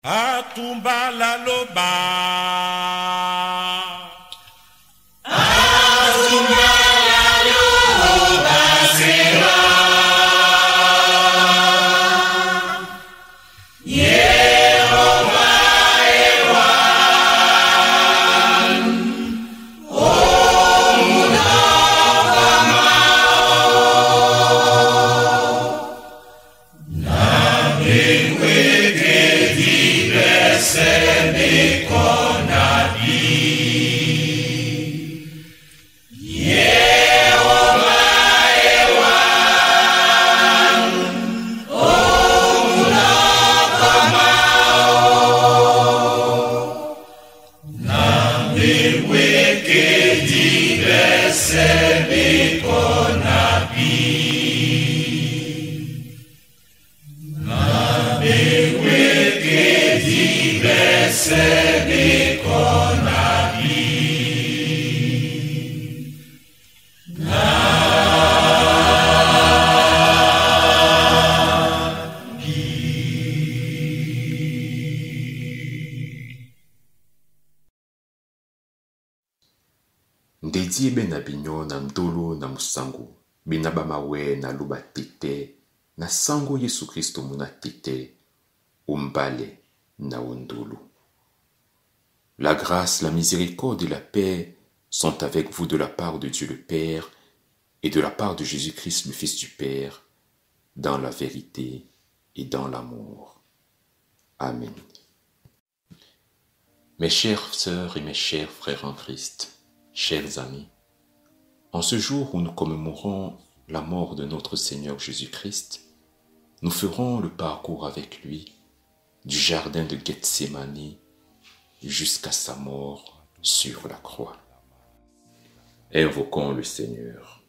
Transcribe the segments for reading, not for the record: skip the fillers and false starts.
Atumba la loba. Atumba la loba sera. Yehova ewan. Ndedi na binyo na ndolo na musango bina bamawe na luba tete na sango Yesu Kristo muna tete umbale na undulu. La grâce, la miséricorde et la paix sont avec vous de la part de Dieu le Père et de la part de Jésus-Christ le Fils du Père, dans la vérité et dans l'amour. Amen. Mes chères sœurs et mes chers frères en Christ, chers amis, en ce jour où nous commémorons la mort de notre Seigneur Jésus-Christ, nous ferons le parcours avec lui du jardin de Gethsémani jusqu'à sa mort sur la croix. Invoquons le Seigneur.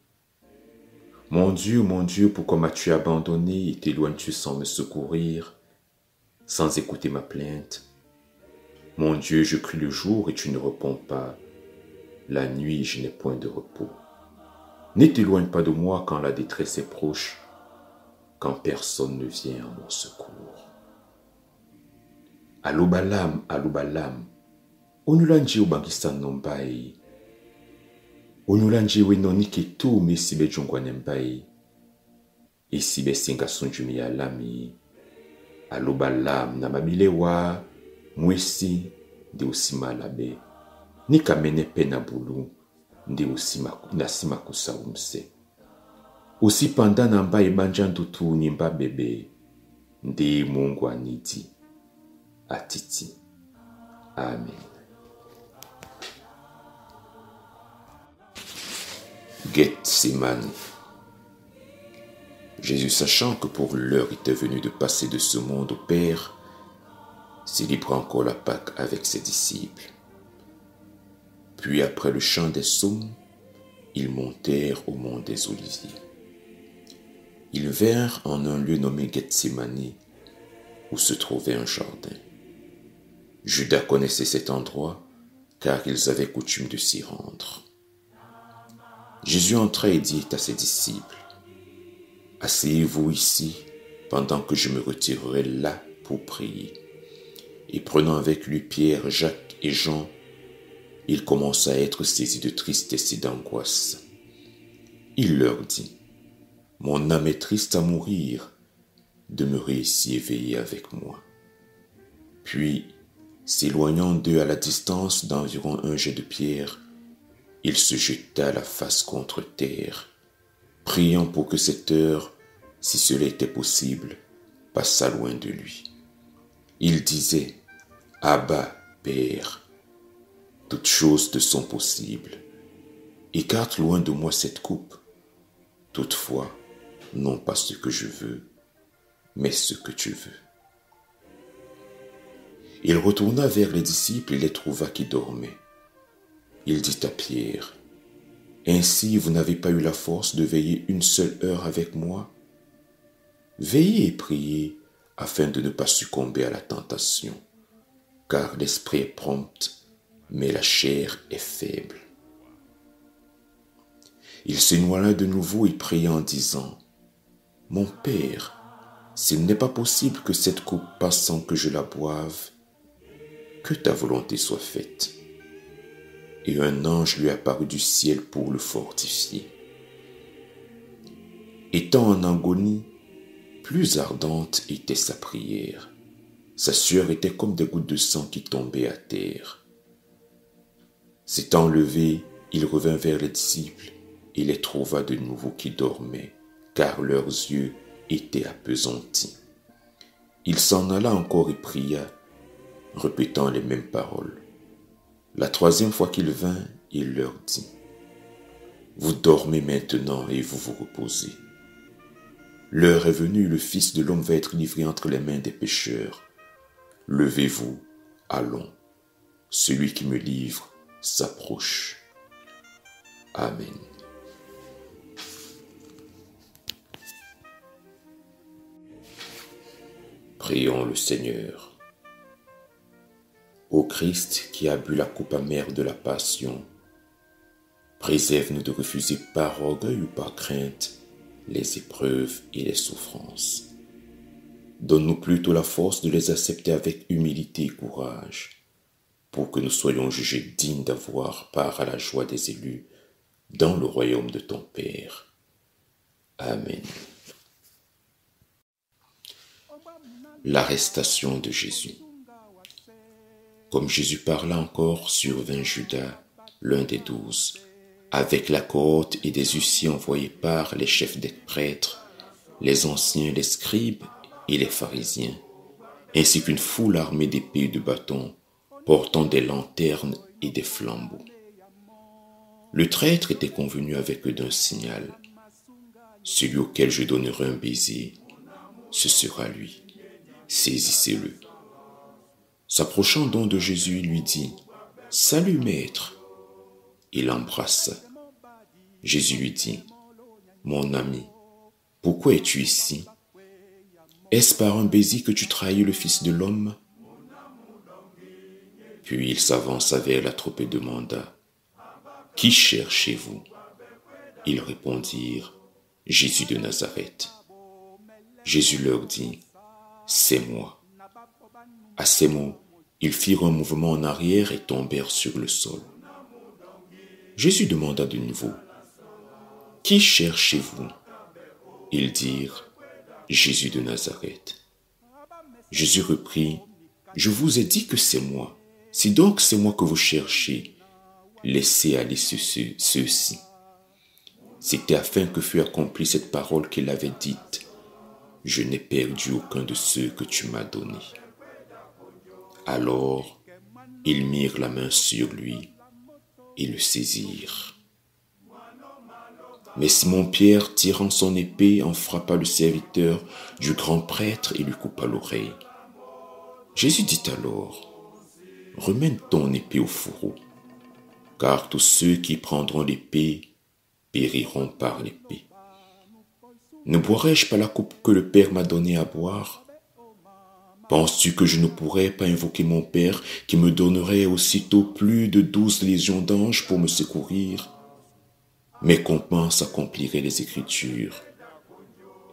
Mon Dieu, pourquoi m'as-tu abandonné et t'éloignes-tu sans me secourir, sans écouter ma plainte? Mon Dieu, je crie le jour et tu ne réponds pas. La nuit, je n'ai point de repos. Ne t'éloigne pas de moi quand la détresse est proche, quand personne ne vient à mon secours. Alubalam, onulanji ubangistan nombai. Onulanji wenoni keto mesibe jongwanembai. Isibe singa sunjumi alami. Alubalam na mabilewa, mwesi de usimalabe. Nika mene pena bulu, ndi nasima kusaumse. Usi panda namba ibanjandutu nyimba bebe, ndi Mungu aniti, atiti. Amen. Gethsémani. Jésus, sachant que pour l'heure était venue de passer de ce monde au Père, célébra encore la Pâque avec ses disciples. Puis après le chant des psaumes, ils montèrent au mont des Oliviers. Ils vinrent en un lieu nommé Gethsémani, où se trouvait un jardin. Judas connaissait cet endroit, car ils avaient coutume de s'y rendre. Jésus entra et dit à ses disciples, « Asseyez-vous ici, pendant que je me retirerai là pour prier. » Et prenant avec lui Pierre, Jacques et Jean, il commença à être saisi de tristesse et d'angoisse. Il leur dit, « Mon âme est triste à mourir, demeurez ici éveillés avec moi. » Puis, s'éloignant d'eux à la distance d'environ un jet de pierre, il se jeta la face contre terre, priant pour que cette heure, si cela était possible, passât loin de lui. Il disait, « Abba, Père, toutes choses te sont possibles. Écarte loin de moi cette coupe. Toutefois, non pas ce que je veux, mais ce que tu veux. » Il retourna vers les disciples et les trouva qui dormaient. Il dit à Pierre, « Ainsi vous n'avez pas eu la force de veiller une seule heure avec moi? Veillez et priez afin de ne pas succomber à la tentation, car l'esprit est prompt, mais la chair est faible. » Il se noia de nouveau et pria en disant, « Mon Père, s'il n'est pas possible que cette coupe passe sans que je la boive, que ta volonté soit faite. Et un ange lui apparut du ciel pour le fortifier. Étant en agonie, plus ardente était sa prière. Sa sueur était comme des gouttes de sang qui tombaient à terre. S'étant levé, il revint vers les disciples et les trouva de nouveau qui dormaient, car leurs yeux étaient appesantis. Il s'en alla encore et pria, répétant les mêmes paroles. La troisième fois qu'il vint, il leur dit, « Vous dormez maintenant et vous vous reposez. L'heure est venue, le Fils de l'homme va être livré entre les mains des pécheurs. Levez-vous, allons. Celui qui me livre s'approche. » Amen. Prions le Seigneur. Ô Christ qui a bu la coupe amère de la passion, préserve-nous de refuser par orgueil ou par crainte les épreuves et les souffrances. Donne-nous plutôt la force de les accepter avec humilité et courage, pour que nous soyons jugés dignes d'avoir part à la joie des élus dans le royaume de ton Père. Amen. L'arrestation de Jésus. Comme Jésus parla encore, survint Judas, l'un des 12, avec la cohorte et des huissiers envoyés par les chefs des prêtres, les anciens, les scribes et les pharisiens, ainsi qu'une foule armée d'épées et de bâtons, portant des lanternes et des flambeaux. Le traître était convenu avec eux d'un signal. Celui auquel je donnerai un baiser, ce sera lui. Saisissez-le. S'approchant donc de Jésus, il lui dit, « Salut, maître !» Il l'embrassa. Jésus lui dit, « Mon ami, pourquoi es-tu ici? Est-ce par un baiser que tu trahis le Fils de l'homme ?» Puis il s'avança vers la troupe et demanda, « Qui cherchez-vous » Ils répondirent, « Jésus de Nazareth. » Jésus leur dit, « C'est moi. » À ces mots, ils firent un mouvement en arrière et tombèrent sur le sol. Jésus demanda de nouveau, « Qui cherchez-vous » Ils dirent, « Jésus de Nazareth. » Jésus reprit, « Je vous ai dit que c'est moi. Si donc c'est moi que vous cherchez, laissez aller ceux-ci. » C'était afin que fût accomplie cette parole qu'il avait dite, « Je n'ai perdu aucun de ceux que tu m'as donnés. » Alors, ils mirent la main sur lui et le saisirent. Mais Simon-Pierre, tirant son épée, en frappa le serviteur du grand prêtre et lui coupa l'oreille. Jésus dit alors, « Remène ton épée au fourreau, car tous ceux qui prendront l'épée périront par l'épée. Ne boirai-je pas la coupe que le Père m'a donnée à boire? Penses-tu que je ne pourrais pas invoquer mon Père qui me donnerait aussitôt plus de 12 légions d'anges pour me secourir? Mais comment s'accompliraient les Écritures?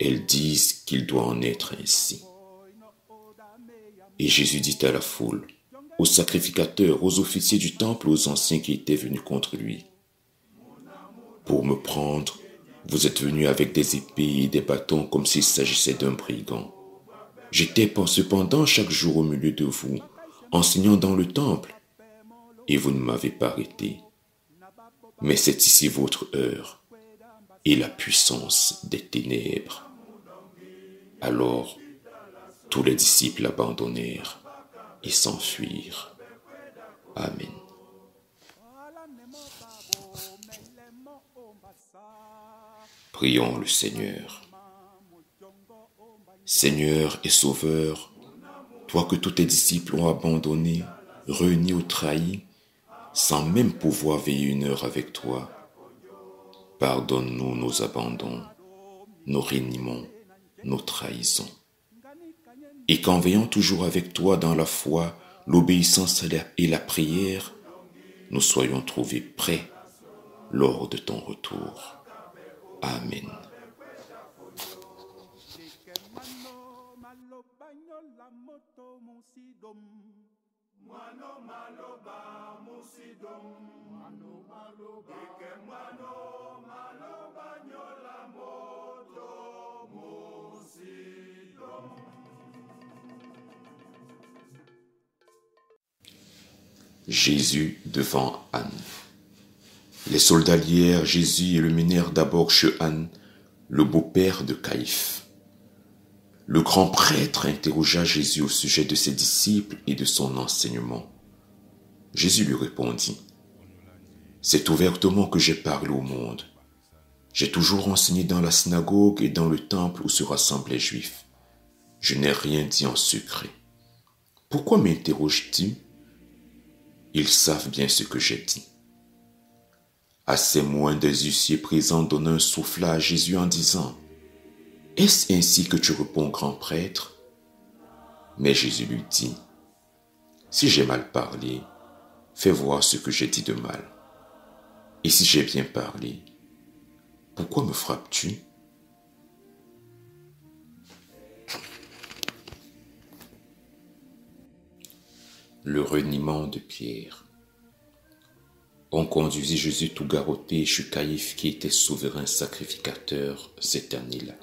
Elles disent qu'il doit en être ainsi. » Et Jésus dit à la foule, aux sacrificateurs, aux officiers du temple, aux anciens qui étaient venus contre lui, « Pour me prendre, vous êtes venus avec des épées et des bâtons comme s'il s'agissait d'un brigand. J'étais cependant chaque jour au milieu de vous, enseignant dans le temple, et vous ne m'avez pas arrêté. Mais c'est ici votre heure et la puissance des ténèbres. » Alors, tous les disciples l'abandonnèrent et s'enfuirent. Amen. Prions le Seigneur. Seigneur et Sauveur, toi que tous tes disciples ont abandonné, réunis ou trahis, sans même pouvoir veiller une heure avec toi, pardonne-nous nos abandons, nos reniements, nos trahisons. Et qu'en veillant toujours avec toi dans la foi, l'obéissance et la prière, nous soyons trouvés prêts lors de ton retour. Amen. Jésus devant Anne. Les soldats lièrent Jésus et le menèrent d'abord chez Anne, le beau-père de Caïphe. Le grand prêtre interrogea Jésus au sujet de ses disciples et de son enseignement. Jésus lui répondit, « C'est ouvertement que j'ai parlé au monde. J'ai toujours enseigné dans la synagogue et dans le temple où se rassemblent les Juifs. Je n'ai rien dit en secret. Pourquoi m'interroges-tu ? Ils savent bien ce que j'ai dit. » À ces mots, un des huissiers présents donna un soufflat à Jésus en disant, « Est-ce ainsi que tu réponds, grand prêtre ?» Mais Jésus lui dit, « Si j'ai mal parlé, fais voir ce que j'ai dit de mal. Et si j'ai bien parlé, pourquoi me frappes-tu » Le reniement de Pierre. On conduisit Jésus tout garrotté chez Caïphe qui était souverain sacrificateur cette année-là.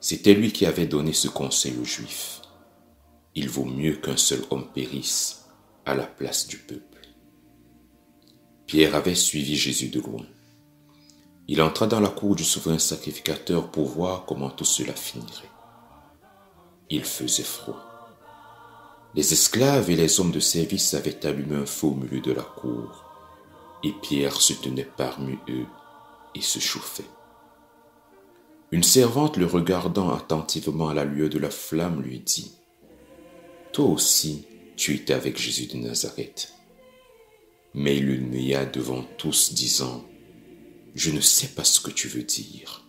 C'était lui qui avait donné ce conseil aux Juifs. Il vaut mieux qu'un seul homme périsse à la place du peuple. Pierre avait suivi Jésus de loin. Il entra dans la cour du souverain sacrificateur pour voir comment tout cela finirait. Il faisait froid. Les esclaves et les hommes de service avaient allumé un feu au milieu de la cour, et Pierre se tenait parmi eux et se chauffait. Une servante le regardant attentivement à la lueur de la flamme lui dit, « Toi aussi, tu étais avec Jésus de Nazareth. » Mais il le nia devant tous, disant, « Je ne sais pas ce que tu veux dire. »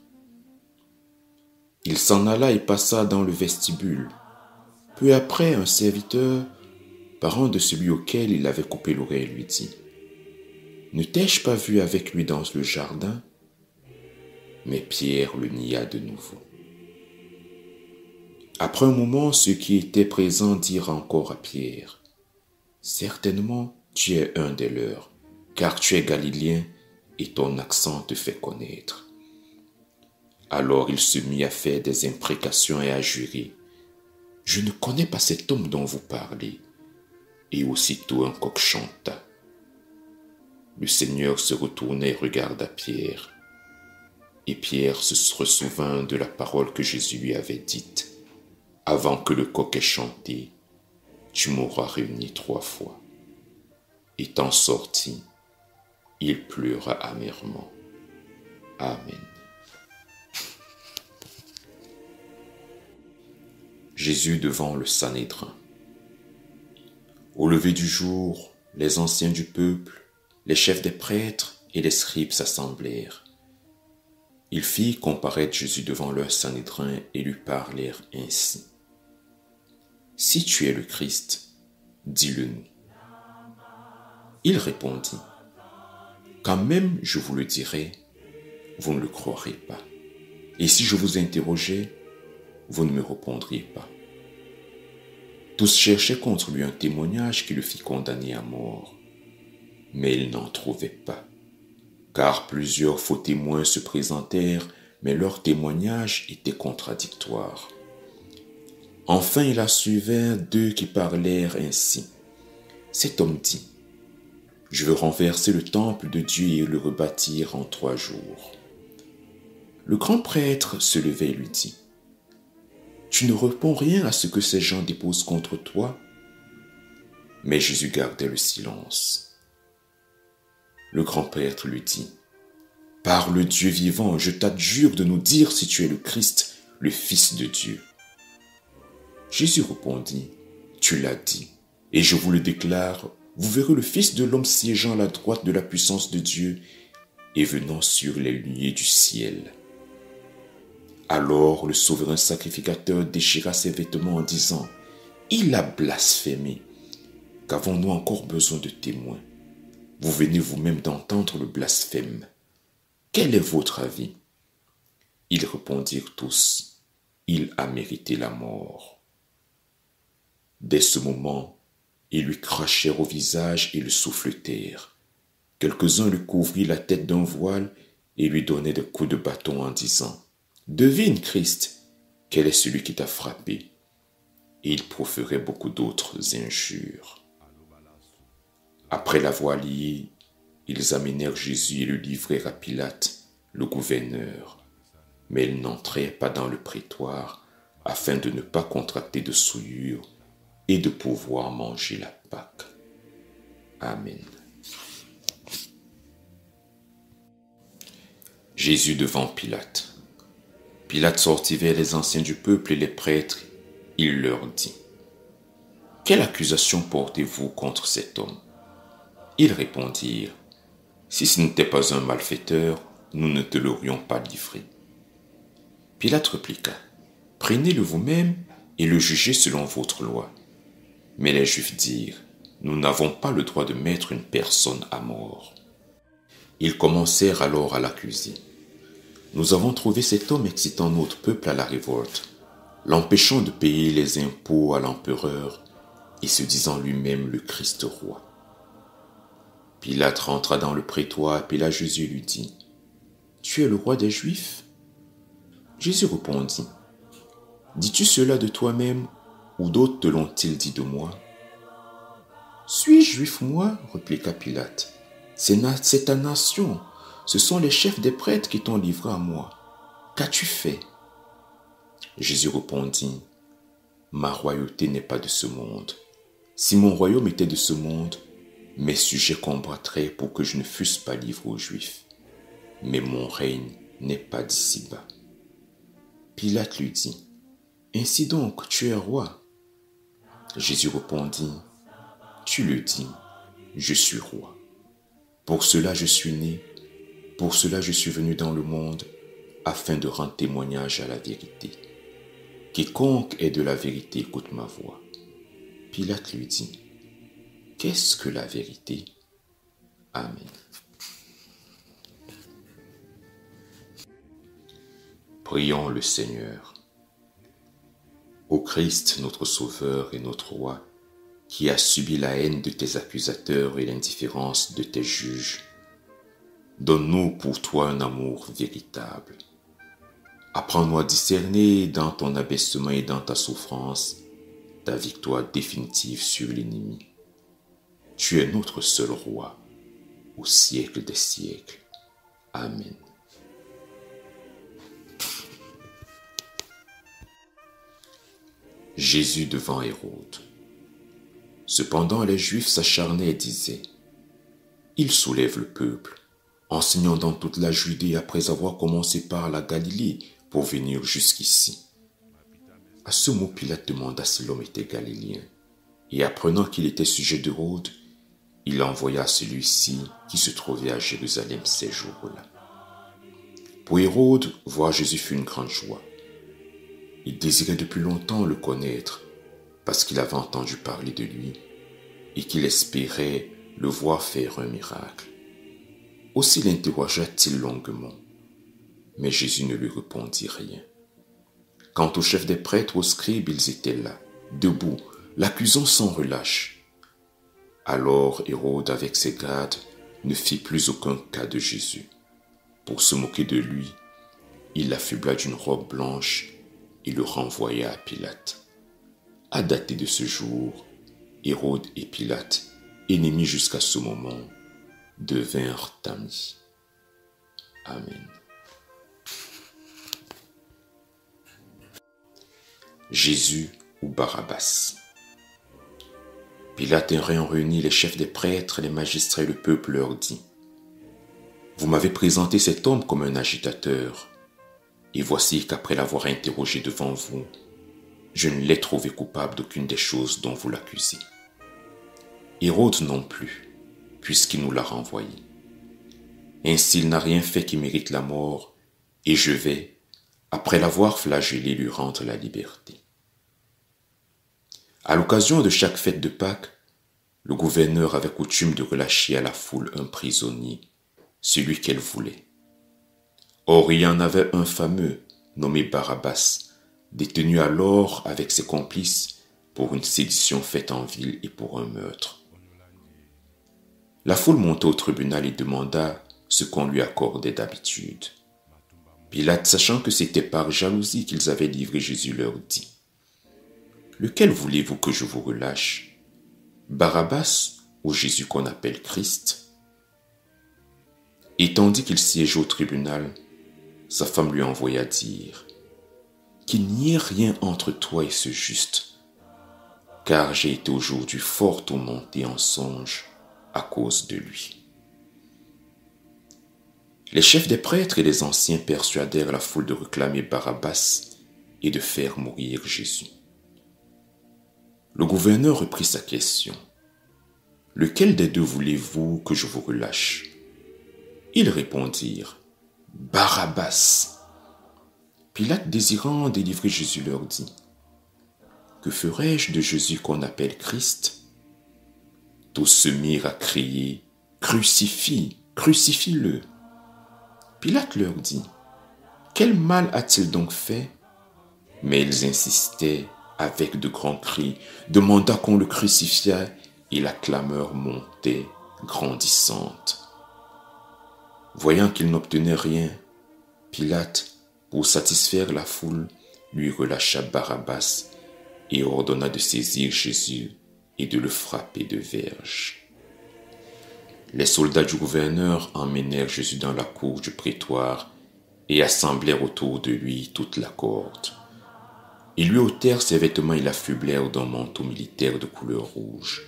Il s'en alla et passa dans le vestibule. Peu après, un serviteur, parent de celui auquel il avait coupé l'oreille, lui dit, « Ne t'ai-je pas vu avec lui dans le jardin ?» Mais Pierre le nia de nouveau. Après un moment, ceux qui étaient présents dirent encore à Pierre, « Certainement, tu es un des leurs, car tu es galiléen et ton accent te fait connaître. » Alors il se mit à faire des imprécations et à jurer, « Je ne connais pas cet homme dont vous parlez. » Et aussitôt un coq chanta. Le Seigneur se retourna et regarda Pierre. Et Pierre se ressouvint de la parole que Jésus lui avait dite. « Avant que le coq ait chanté, tu m'auras réuni 3 fois. » Étant sorti, il pleura amèrement. Amen. Jésus devant le Sanhédrin. Au lever du jour, les anciens du peuple, les chefs des prêtres et les scribes s'assemblèrent. Ils firent comparaître Jésus devant leur Sanhédrin et lui parlèrent ainsi. « Si tu es le Christ, dis-le-nous. » Il répondit, « Quand même je vous le dirai, vous ne le croirez pas. Et si je vous interrogeais, vous ne me répondriez pas. » Tous cherchaient contre lui un témoignage qui le fit condamner à mort. Mais ils n'en trouvaient pas, car plusieurs faux témoins se présentèrent, mais leurs témoignages étaient contradictoires. Enfin il aperçut 2 qui parlèrent ainsi. Cet homme dit, « Je veux renverser le temple de Dieu et le rebâtir en 3 jours. » Le grand prêtre se levait et lui dit, « Tu ne réponds rien à ce que ces gens déposent contre toi. » Mais Jésus gardait le silence. Le grand prêtre lui dit, « Par le Dieu vivant, je t'adjure de nous dire si tu es le Christ, le Fils de Dieu. » Jésus répondit, « Tu l'as dit, et je vous le déclare, vous verrez le Fils de l'homme siégeant à la droite de la puissance de Dieu et venant sur les nuées du ciel. » Alors le souverain sacrificateur déchira ses vêtements en disant, « Il a blasphémé. Qu'avons-nous encore besoin de témoins? Vous venez vous-même d'entendre le blasphème. Quel est votre avis? » Ils répondirent tous, « Il a mérité la mort. » Dès ce moment, ils lui crachèrent au visage et le souffletèrent. Quelques-uns lui couvrirent la tête d'un voile et lui donnaient des coups de bâton en disant « Devine, Christ, quel est celui qui t'a frappé ?» Et ils proféraient beaucoup d'autres injures. Après l'avoir lié, ils amenèrent Jésus et le livrèrent à Pilate, le gouverneur. Mais ils n'entrèrent pas dans le prétoire afin de ne pas contracter de souillure et de pouvoir manger la Pâque. Amen. Jésus devant Pilate. Pilate sortit vers les anciens du peuple et les prêtres. Il leur dit : « Quelle accusation portez-vous contre cet homme ?» Ils répondirent : « Si ce n'était pas un malfaiteur, nous ne te l'aurions pas livré. » Pilate répliqua : « Prenez-le vous-même et le jugez selon votre loi. » Mais les Juifs dirent : « Nous n'avons pas le droit de mettre une personne à mort. » Ils commencèrent alors à l'accuser. « Nous avons trouvé cet homme excitant notre peuple à la révolte, l'empêchant de payer les impôts à l'empereur et se disant lui-même le Christ roi. » Pilate rentra dans le prétoire, appela Jésus et lui dit : « Tu es le roi des Juifs ?» Jésus répondit : « Dis-tu cela de toi-même ou d'autres te l'ont-ils dit de moi ?»« Suis-je juif, moi ?» répliqua Pilate. « C'est ta nation, ce sont les chefs des prêtres qui t'ont livré à moi. Qu'as-tu fait ?» Jésus répondit : « Ma royauté n'est pas de ce monde. Si mon royaume était de ce monde, mes sujets combattraient pour que je ne fusse pas livré aux Juifs. Mais mon règne n'est pas d'ici-bas. » Pilate lui dit : « Ainsi donc, tu es roi ?» Jésus répondit : « Tu le dis, je suis roi. Pour cela je suis né, pour cela je suis venu dans le monde, afin de rendre témoignage à la vérité. Quiconque est de la vérité écoute ma voix. » Pilate lui dit : « Qu'est-ce que la vérité ? » Amen. Prions le Seigneur. Ô Christ, notre Sauveur et notre Roi, qui as subi la haine de tes accusateurs et l'indifférence de tes juges, donne-nous pour toi un amour véritable. Apprends-nous à discerner dans ton abaissement et dans ta souffrance ta victoire définitive sur l'ennemi. Tu es notre seul Roi, au siècle des siècles. Amen. Jésus devant Hérode. Cependant, les Juifs s'acharnaient et disaient : « Il soulève le peuple, enseignant dans toute la Judée après avoir commencé par la Galilée pour venir jusqu'ici. » À ce mot, Pilate demanda si l'homme était galiléen, et apprenant qu'il était sujet d'Hérode, il envoya celui-ci qui se trouvait à Jérusalem ces jours-là. Pour Hérode, voir Jésus fut une grande joie. Il désirait depuis longtemps le connaître, parce qu'il avait entendu parler de lui et qu'il espérait le voir faire un miracle. Aussi l'interrogea-t-il longuement, mais Jésus ne lui répondit rien. Quant aux chefs des prêtres, aux scribes, ils étaient là, debout, l'accusant sans relâche. Alors Hérode, avec ses gardes, ne fit plus aucun cas de Jésus. Pour se moquer de lui, il l'affubla d'une robe blanche et le renvoya à Pilate. À dater de ce jour, Hérode et Pilate, ennemis jusqu'à ce moment, devinrent amis. Amen. Jésus ou Barabbas. Pilate ayant réuni les chefs des prêtres, les magistrats et le peuple leur dit : « Vous m'avez présenté cet homme comme un agitateur, et voici qu'après l'avoir interrogé devant vous, je ne l'ai trouvé coupable d'aucune des choses dont vous l'accusez. Hérode non plus, puisqu'il nous l'a renvoyé. Ainsi il n'a rien fait qui mérite la mort, et je vais, après l'avoir flagellé, lui rendre la liberté. » À l'occasion de chaque fête de Pâques, le gouverneur avait coutume de relâcher à la foule un prisonnier, celui qu'elle voulait. Or, il y en avait un fameux, nommé Barabbas, détenu alors avec ses complices pour une sédition faite en ville et pour un meurtre. La foule monta au tribunal et demanda ce qu'on lui accordait d'habitude. Pilate, sachant que c'était par jalousie qu'ils avaient livré Jésus, leur dit : « Lequel voulez-vous que je vous relâche, Barabbas ou Jésus qu'on appelle Christ ?» Et tandis qu'il siégeait au tribunal, sa femme lui envoya dire : « Qu'il n'y ait rien entre toi et ce juste, car j'ai été aujourd'hui fort tourmenté en songe à cause de lui. » Les chefs des prêtres et les anciens persuadèrent la foule de réclamer Barabbas et de faire mourir Jésus. Le gouverneur reprit sa question : « Lequel des deux voulez-vous que je vous relâche ?» Ils répondirent : « Barabbas. » Pilate, désirant délivrer Jésus, leur dit : « Que ferai-je de Jésus qu'on appelle Christ ?» Tous se mirent à crier : « Crucifie, crucifie-le !» Pilate leur dit : « Quel mal a-t-il donc fait ?» Mais ils insistaient avec de grands cris, demanda qu'on le crucifiât, et la clameur montait, grandissante. Voyant qu'il n'obtenait rien, Pilate, pour satisfaire la foule, lui relâcha Barabbas et ordonna de saisir Jésus et de le frapper de verges. Les soldats du gouverneur emmenèrent Jésus dans la cour du prétoire et assemblèrent autour de lui toute la cohorte. Ils lui ôtèrent ses vêtements et l'affublèrent d'un manteau militaire de couleur rouge.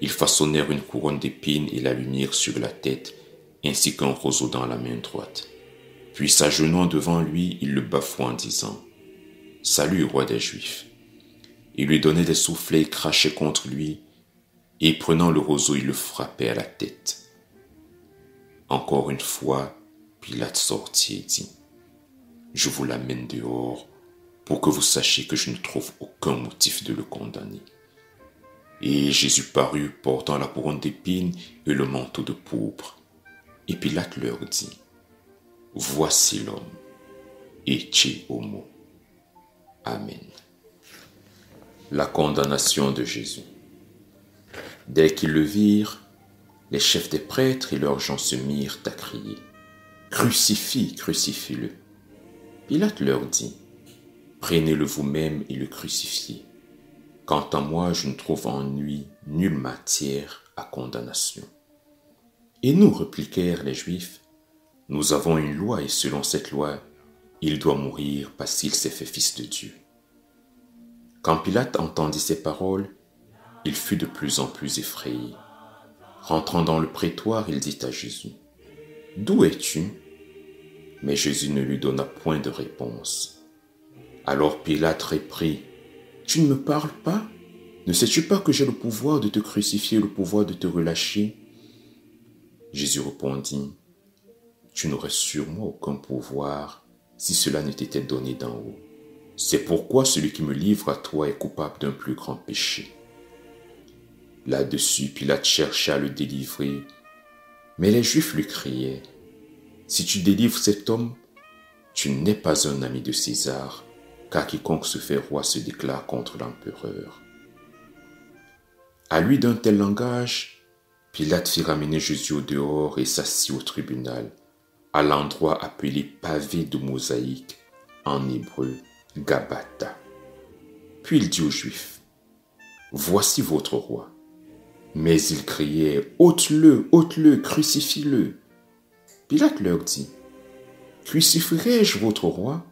Ils façonnèrent une couronne d'épines et la lui mirent sur la tête, ainsi qu'un roseau dans la main droite. Puis s'agenouillant devant lui, ils le bafouaient en disant : « Salut, roi des Juifs !» Ils lui donnaient des soufflets et crachaient contre lui, et prenant le roseau, ils le frappaient à la tête. Encore une fois, Pilate sortit et dit : « Je vous l'amène dehors, pour que vous sachiez que je ne trouve aucun motif de le condamner. » Et Jésus parut, portant la couronne d'épines et le manteau de pourpre. Et Pilate leur dit : « Voici l'homme. Ecce homo. » Amen. La condamnation de Jésus. Dès qu'ils le virent, les chefs des prêtres et leurs gens se mirent à crier : « Crucifie, crucifie-le !» Pilate leur dit : « Prenez-le vous-même et le crucifiez. Quant à moi, je ne trouve en lui nulle matière à condamnation. » Et nous, répliquèrent les Juifs, nous avons une loi et selon cette loi, il doit mourir parce qu'il s'est fait fils de Dieu. Quand Pilate entendit ces paroles, il fut de plus en plus effrayé. Rentrant dans le prétoire, il dit à Jésus : « D'où es-tu » Mais Jésus ne lui donna point de réponse. Alors Pilate reprit : « Tu ne me parles pas ? Ne sais-tu pas que j'ai le pouvoir de te crucifier et le pouvoir de te relâcher ?» Jésus répondit : « Tu n'aurais sur moi aucun pouvoir si cela ne t'était donné d'en haut. C'est pourquoi celui qui me livre à toi est coupable d'un plus grand péché. » Là-dessus, Pilate chercha à le délivrer, mais les Juifs lui criaient : « Si tu délivres cet homme, tu n'es pas un ami de César, car quiconque se fait roi se déclare contre l'empereur. » À lui d'un tel langage, Pilate fit ramener Jésus au dehors et s'assit au tribunal, à l'endroit appelé pavé de mosaïque, en hébreu, Gabata. Puis il dit aux Juifs : « Voici votre roi. » Mais ils criaient : « Ôte-le, ôte-le, crucifie-le !» Pilate leur dit : « Crucifierai-je votre roi ?»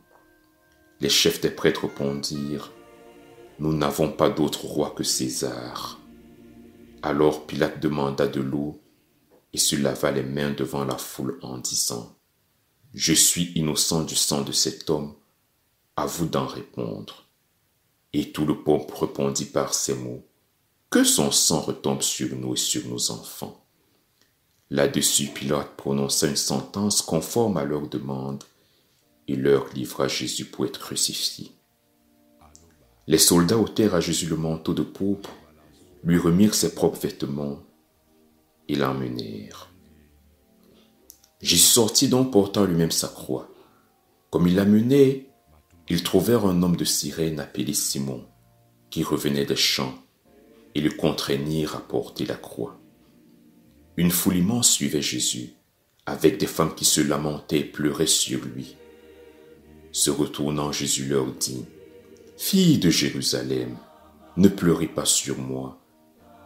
Les chefs des prêtres répondirent : « Nous n'avons pas d'autre roi que César. » Alors Pilate demanda de l'eau et se lava les mains devant la foule en disant : « Je suis innocent du sang de cet homme, à vous d'en répondre. » Et tout le peuple répondit par ces mots : « Que son sang retombe sur nous et sur nos enfants. » Là-dessus, Pilate prononça une sentence conforme à leur demande et leur livra Jésus pour être crucifié. Les soldats ôtèrent à Jésus le manteau de pourpre, lui remirent ses propres vêtements et l'emmenèrent. Jésus sortit donc portant lui-même sa croix. Comme il l'amenait, ils trouvèrent un homme de Cyrène appelé Simon, qui revenaient des champs et le contraignirent à porter la croix. Une foule immense suivait Jésus, avec des femmes qui se lamentaient et pleuraient sur lui. Se retournant, Jésus leur dit, « Filles de Jérusalem, ne pleurez pas sur moi,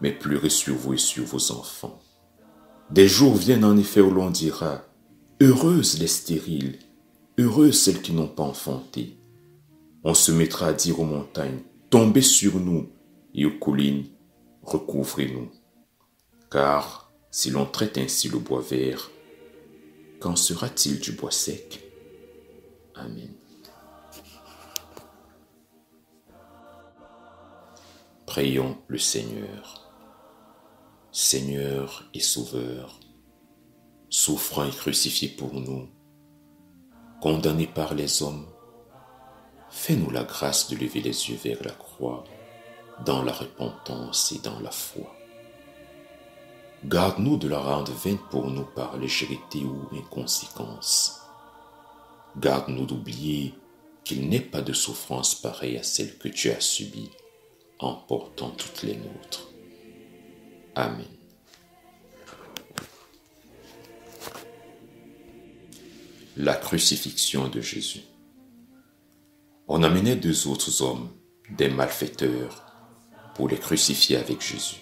mais pleurez sur vous et sur vos enfants. Des jours viennent en effet où l'on dira, « Heureuses les stériles, heureuses celles qui n'ont pas enfanté. » On se mettra à dire aux montagnes, « Tombez sur nous » et aux collines, « Recouvrez-nous. » Car si l'on traite ainsi le bois vert, qu'en sera-t-il du bois sec? Amen. Prions le Seigneur. Seigneur et Sauveur, souffrant et crucifié pour nous, condamné par les hommes, fais-nous la grâce de lever les yeux vers la croix, dans la repentance et dans la foi. Garde-nous de la rendre vaine pour nous par légèreté ou inconséquence. Garde-nous d'oublier qu'il n'est pas de souffrance pareille à celle que tu as subie en portant toutes les nôtres. Amen. La crucifixion de Jésus. On amenait deux autres hommes, des malfaiteurs, pour les crucifier avec Jésus.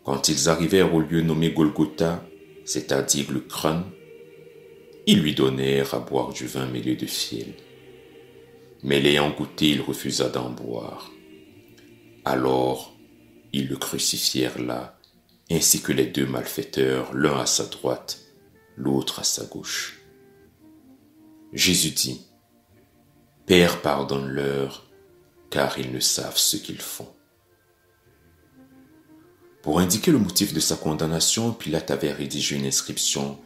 Quand ils arrivèrent au lieu nommé Golgotha, c'est-à-dire le crâne, ils lui donnèrent à boire du vin mêlé de fiel. Mais l'ayant goûté, il refusa d'en boire. Alors, ils le crucifièrent là, ainsi que les deux malfaiteurs, l'un à sa droite, l'autre à sa gauche. Jésus dit, « Père, pardonne-leur, car ils ne savent ce qu'ils font. » Pour indiquer le motif de sa condamnation, Pilate avait rédigé une inscription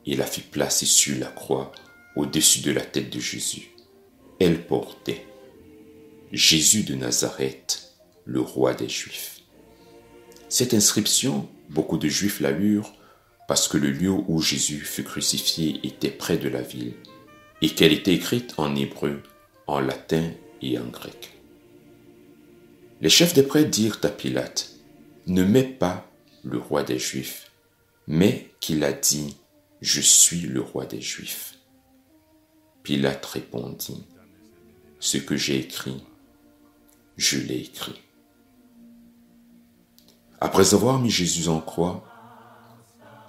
et la fit placer sur la croix au-dessus de la tête de Jésus. Elle portait « Jésus de Nazareth, le roi des Juifs ». Cette inscription, beaucoup de Juifs la lurent parce que le lieu où Jésus fut crucifié était près de la ville et qu'elle était écrite en hébreu, en latin et en grec. Les chefs des prêtres dirent à Pilate, « Ne mets pas le roi des Juifs, mais qu'il a dit, je suis le roi des Juifs. » Pilate répondit, « Ce que j'ai écrit, je l'ai écrit. » Après avoir mis Jésus en croix,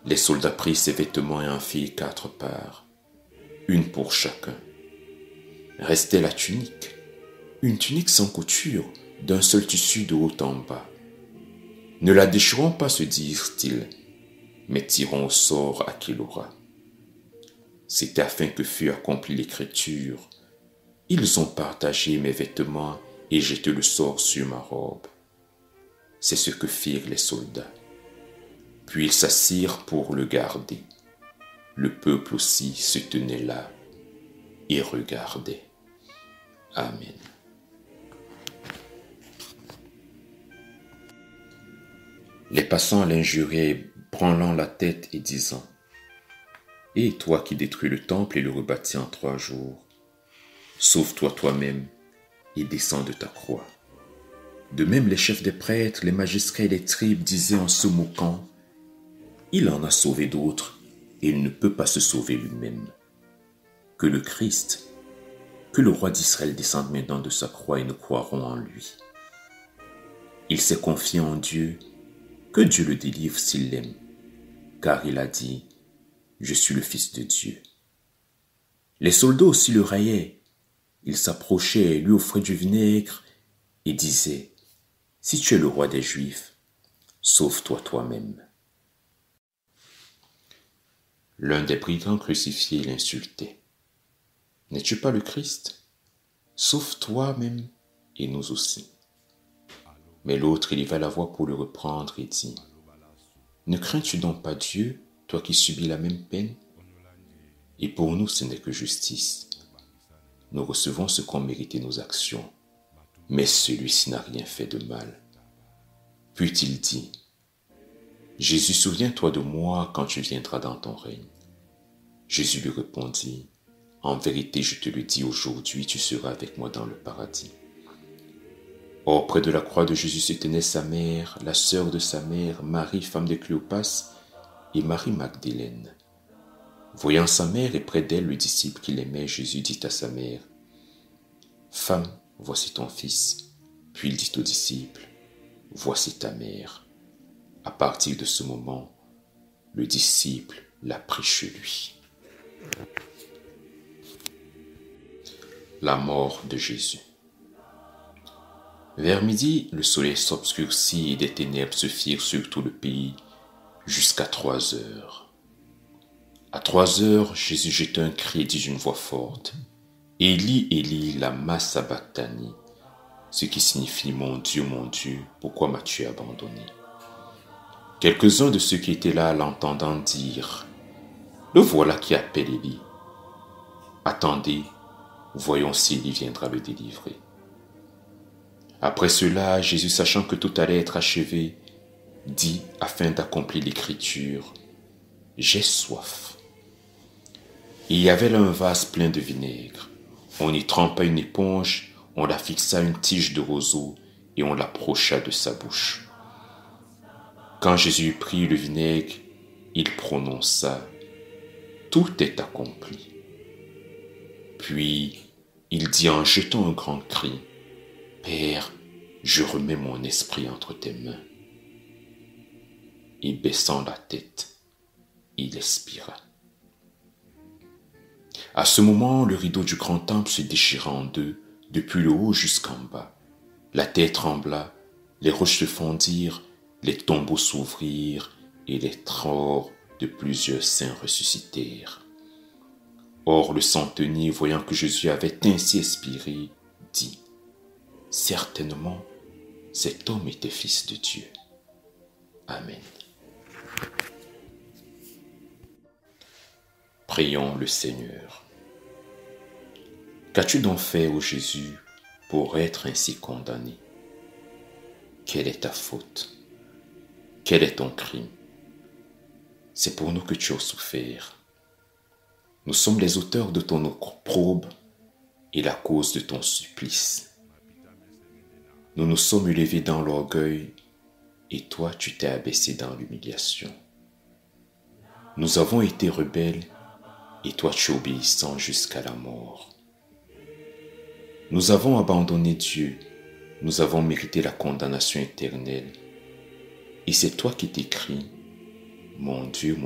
les soldats prirent ses vêtements et en firent 4 parts, une pour chacun. Restait la tunique, une tunique sans couture, d'un seul tissu de haut en bas. Ne la déchirons pas, se dirent-ils, mais tirons au sort à qui l'aura. C'était afin que fût accomplie l'écriture. Ils ont partagé mes vêtements et jeté le sort sur ma robe. C'est ce que firent les soldats. Puis ils s'assirent pour le garder. Le peuple aussi se tenait là et regardait. Amen. Les passants l'injuriaient, branlant la tête et disant, « Et toi qui détruis le temple et le rebâtis en 3 jours, sauve-toi toi-même et descends de ta croix. » De même, les chefs des prêtres, les magistrats et les tribus disaient en se moquant, « Il en a sauvé d'autres et il ne peut pas se sauver lui-même. Que le Christ, que le roi d'Israël descende maintenant de sa croix et nous croirons en lui. Il s'est confié en Dieu, que Dieu le délivre s'il l'aime, car il a dit, « Je suis le Fils de Dieu. » Les soldats aussi le raillaient. Ils s'approchaient, lui offraient du vinaigre et disaient, « Si tu es le roi des Juifs, sauve-toi toi-même. » L'un des brigands crucifiés l'insultait. « N'es-tu pas le Christ? Sauve toi-même et nous aussi. » Mais l'autre éleva la voix pour le reprendre et dit, « Ne crains-tu donc pas Dieu, toi qui subis la même peine? Et pour nous, ce n'est que justice. Nous recevons ce qu'ont mérité nos actions, mais celui-ci n'a rien fait de mal. » Puis il dit, « Jésus, souviens-toi de moi quand tu viendras dans ton règne. » Jésus lui répondit, « En vérité, je te le dis aujourd'hui, tu seras avec moi dans le paradis. » Or, près de la croix de Jésus se tenait sa mère, la sœur de sa mère, Marie, femme de Cléopas, et Marie Magdeleine. Voyant sa mère et près d'elle le disciple qu'il aimait, Jésus dit à sa mère, « Femme, voici ton fils. » Puis il dit au disciple, « Voici ta mère. » À partir de ce moment, le disciple l'a pris chez lui. La mort de Jésus. Vers midi, le soleil s'obscurcit et des ténèbres se firent sur tout le pays jusqu'à 3 heures. À 3 heures, Jésus jeta un cri et dit d'une voix forte, « Élie, Élie, lama sabachthani » ce qui signifie « Mon Dieu, pourquoi m'as-tu abandonné ?» Quelques-uns de ceux qui étaient là l'entendant dire, « Le voilà qui appelle Élie. Attendez, voyons si Élie viendra le délivrer. » Après cela, Jésus, sachant que tout allait être achevé, dit, afin d'accomplir l'écriture, « J'ai soif. » Il y avait là un vase plein de vinaigre. On y trempa une éponge, on la fixa à une tige de roseau et on l'approcha de sa bouche. Quand Jésus eut pris le vinaigre, il prononça, « Tout est accompli. » Puis il dit en jetant un grand cri, « Père, je remets mon esprit entre tes mains. » Et baissant la tête, il expira. À ce moment, le rideau du grand temple se déchira en deux, depuis le haut jusqu'en bas. La terre trembla, les roches se fondirent, les tombeaux s'ouvrirent et les corps de plusieurs saints ressuscitèrent. Or le centenier, voyant que Jésus avait ainsi expiré, dit, « Certainement, cet homme était fils de Dieu. » Amen. Prions le Seigneur. Qu'as-tu donc fait, ô Jésus, pour être ainsi condamné? Quelle est ta faute? Quel est ton crime? C'est pour nous que tu as souffert. Nous sommes les auteurs de ton opprobre et la cause de ton supplice. Nous nous sommes élevés dans l'orgueil et toi tu t'es abaissé dans l'humiliation. Nous avons été rebelles et toi tu es obéissant jusqu'à la mort. Nous avons abandonné Dieu, nous avons mérité la condamnation éternelle. Et c'est toi qui t'écris, « Mon Dieu,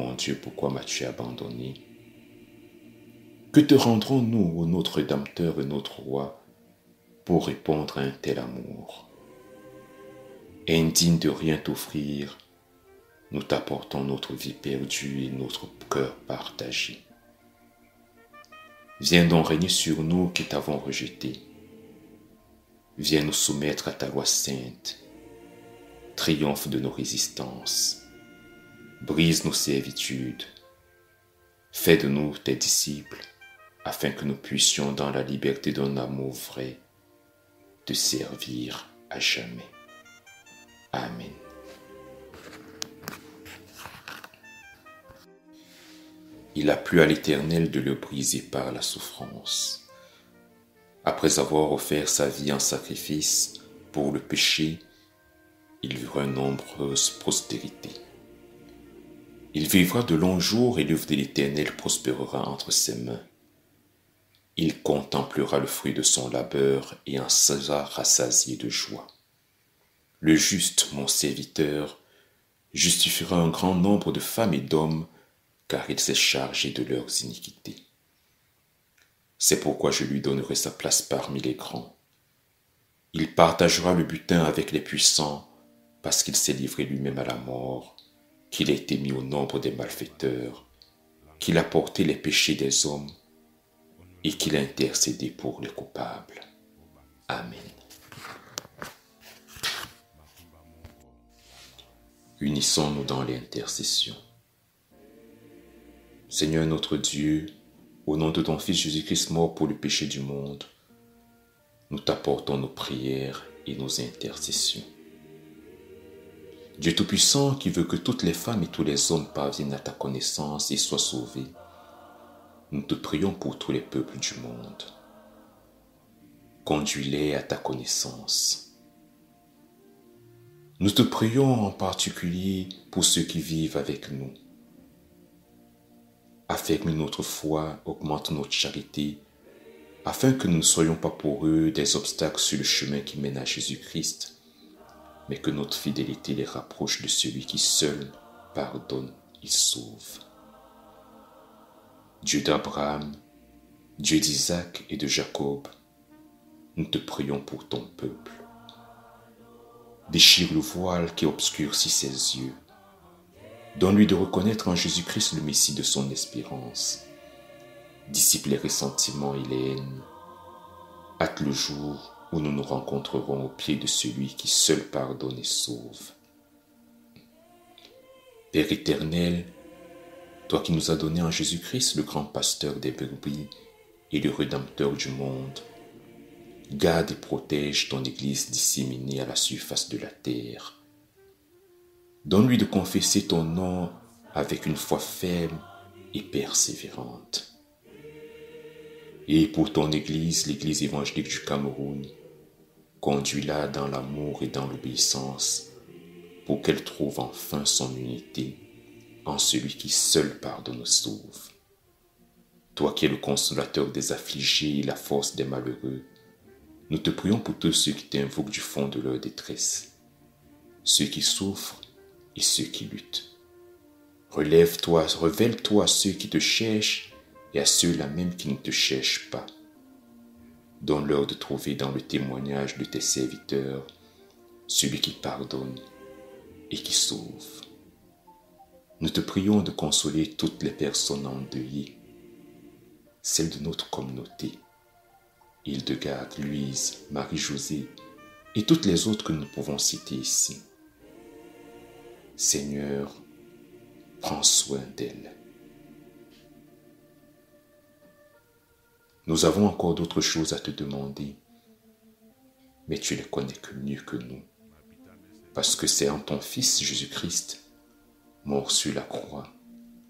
pourquoi m'as-tu abandonné ?» Que te rendrons-nous, ô notre Rédempteur et notre Roi, pour répondre à un tel amour? Indigne de rien t'offrir, nous t'apportons notre vie perdue et notre cœur partagé. Viens donc régner sur nous qui t'avons rejeté. Viens nous soumettre à ta loi sainte. Triomphe de nos résistances. Brise nos servitudes. Fais de nous tes disciples, afin que nous puissions, dans la liberté d'un amour vrai, te servir à jamais. Amen. Il a plu à l'Éternel de le briser par la souffrance. Après avoir offert sa vie en sacrifice pour le péché, il vivra une nombreuse postérité. Il vivra de longs jours et l'œuvre de l'Éternel prospérera entre ses mains. Il contemplera le fruit de son labeur et en sera rassasié de joie. Le juste, mon serviteur, justifiera un grand nombre de femmes et d'hommes, car il s'est chargé de leurs iniquités. C'est pourquoi je lui donnerai sa place parmi les grands. Il partagera le butin avec les puissants, parce qu'il s'est livré lui-même à la mort, qu'il a été mis au nombre des malfaiteurs, qu'il a porté les péchés des hommes et qu'il a intercédé pour les coupables. Amen. Unissons-nous dans l'intercession. Seigneur notre Dieu, au nom de ton Fils Jésus-Christ mort pour le péché du monde, nous t'apportons nos prières et nos intercessions. Dieu Tout-Puissant qui veut que toutes les femmes et tous les hommes parviennent à ta connaissance et soient sauvés, nous te prions pour tous les peuples du monde. Conduis-les à ta connaissance. Nous te prions en particulier pour ceux qui vivent avec nous. Affermis notre foi, augmente notre charité, afin que nous ne soyons pas pour eux des obstacles sur le chemin qui mène à Jésus-Christ, mais que notre fidélité les rapproche de celui qui seul pardonne et sauve. Dieu d'Abraham, Dieu d'Isaac et de Jacob, nous te prions pour ton peuple. Déchire le voile qui obscurcit ses yeux. Donne-lui de reconnaître en Jésus-Christ le Messie de son espérance. Dissipe les ressentiments et les haines. Hâte le jour où nous nous rencontrerons au pied de celui qui seul pardonne et sauve. Père éternel, toi qui nous as donné en Jésus-Christ le grand pasteur des brebis et le rédempteur du monde, garde et protège ton Église disséminée à la surface de la terre. Donne-lui de confesser ton nom avec une foi ferme et persévérante. Et pour ton Église, l'Église évangélique du Cameroun, conduis-la dans l'amour et dans l'obéissance pour qu'elle trouve enfin son unité en celui qui seul pardonne et sauve. Toi qui es le consolateur des affligés et la force des malheureux, nous te prions pour tous ceux qui t'invoquent du fond de leur détresse, ceux qui souffrent et ceux qui luttent. Relève-toi, révèle-toi à ceux qui te cherchent et à ceux-là même qui ne te cherchent pas. Donne-leur de trouver dans le témoignage de tes serviteurs celui qui pardonne et qui sauve. Nous te prions de consoler toutes les personnes endeuillées, celles de notre communauté, Hildegarde, Louise, Marie-Josée et toutes les autres que nous pouvons citer ici. Seigneur, prends soin d'elles. Nous avons encore d'autres choses à te demander, mais tu les connais que mieux que nous, parce que c'est en ton Fils Jésus-Christ, mort sur la croix,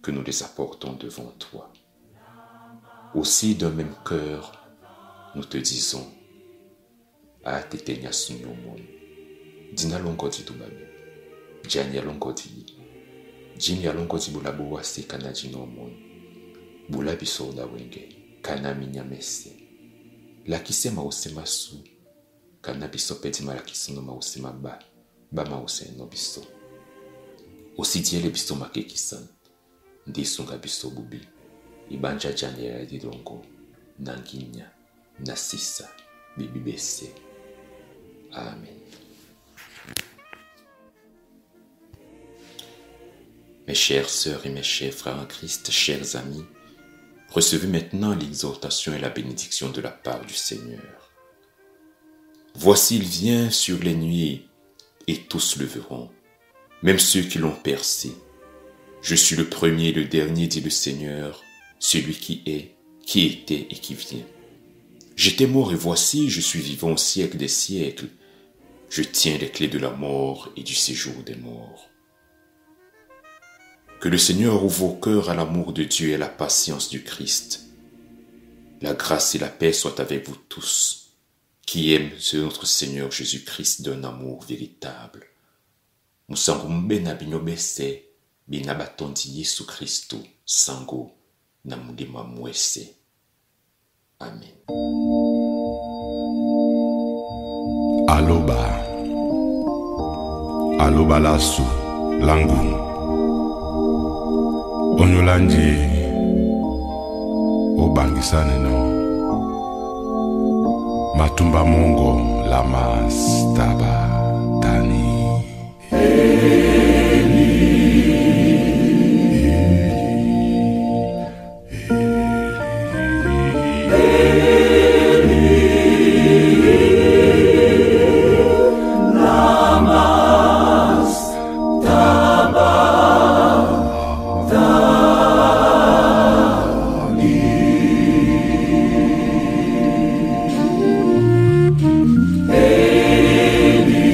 que nous les apportons devant toi. Aussi d'un même cœur, nous te disons, a tetenya sunyomon, dina longodi dumami, janya longodi, jinya longodi bulabo wase kana jinomon, bulabiso na wenge, kana minyamese, lakise mause masu, kana biso peti malakise no mause maba, ba mause no biso. Aussi diele biso makekisan, ndisunga biso bubi, ibanja janya didongo, nanginya, Nassissa, Bibi Bessé. Amen. Mes chères sœurs et mes chers frères en Christ, chers amis, recevez maintenant l'exhortation et la bénédiction de la part du Seigneur. Voici, il vient sur les nuées, et tous le verront, même ceux qui l'ont percé. Je suis le premier et le dernier, dit le Seigneur, celui qui est, qui était et qui vient. J'étais mort et voici, je suis vivant au siècle des siècles. Je tiens les clés de la mort et du séjour des morts. Que le Seigneur ouvre vos cœurs à l'amour de Dieu et à la patience du Christ. La grâce et la paix soient avec vous tous, qui aiment notre Seigneur Jésus-Christ d'un amour véritable. Musangumbe na binyobese, binabatondi Yesu Christo, sango, na mulima mwese. Amen. Aloba, aloba lasu, langu, onyolanji, obangisane no, matumba mongo, lamas, taba, tani. Eli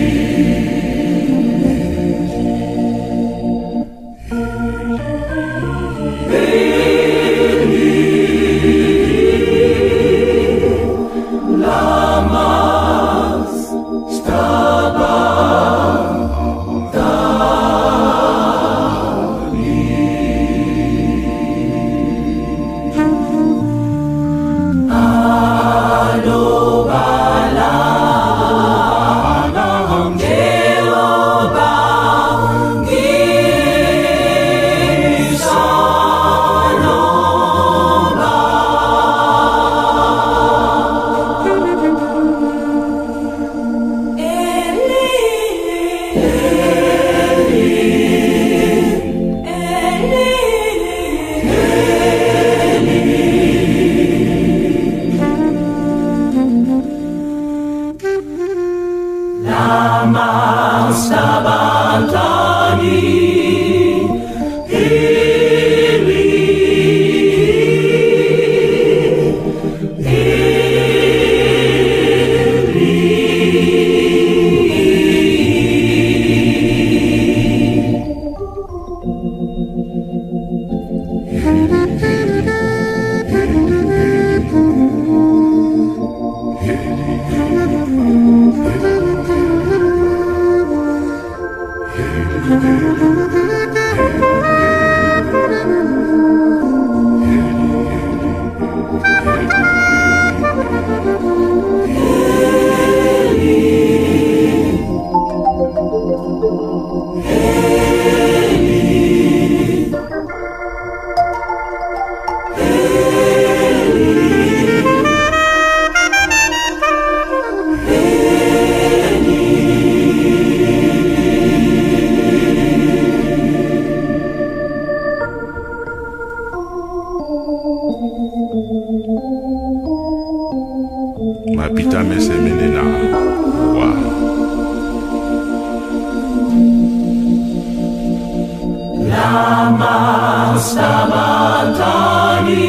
Mapita mesemenena wa Lama Sabatani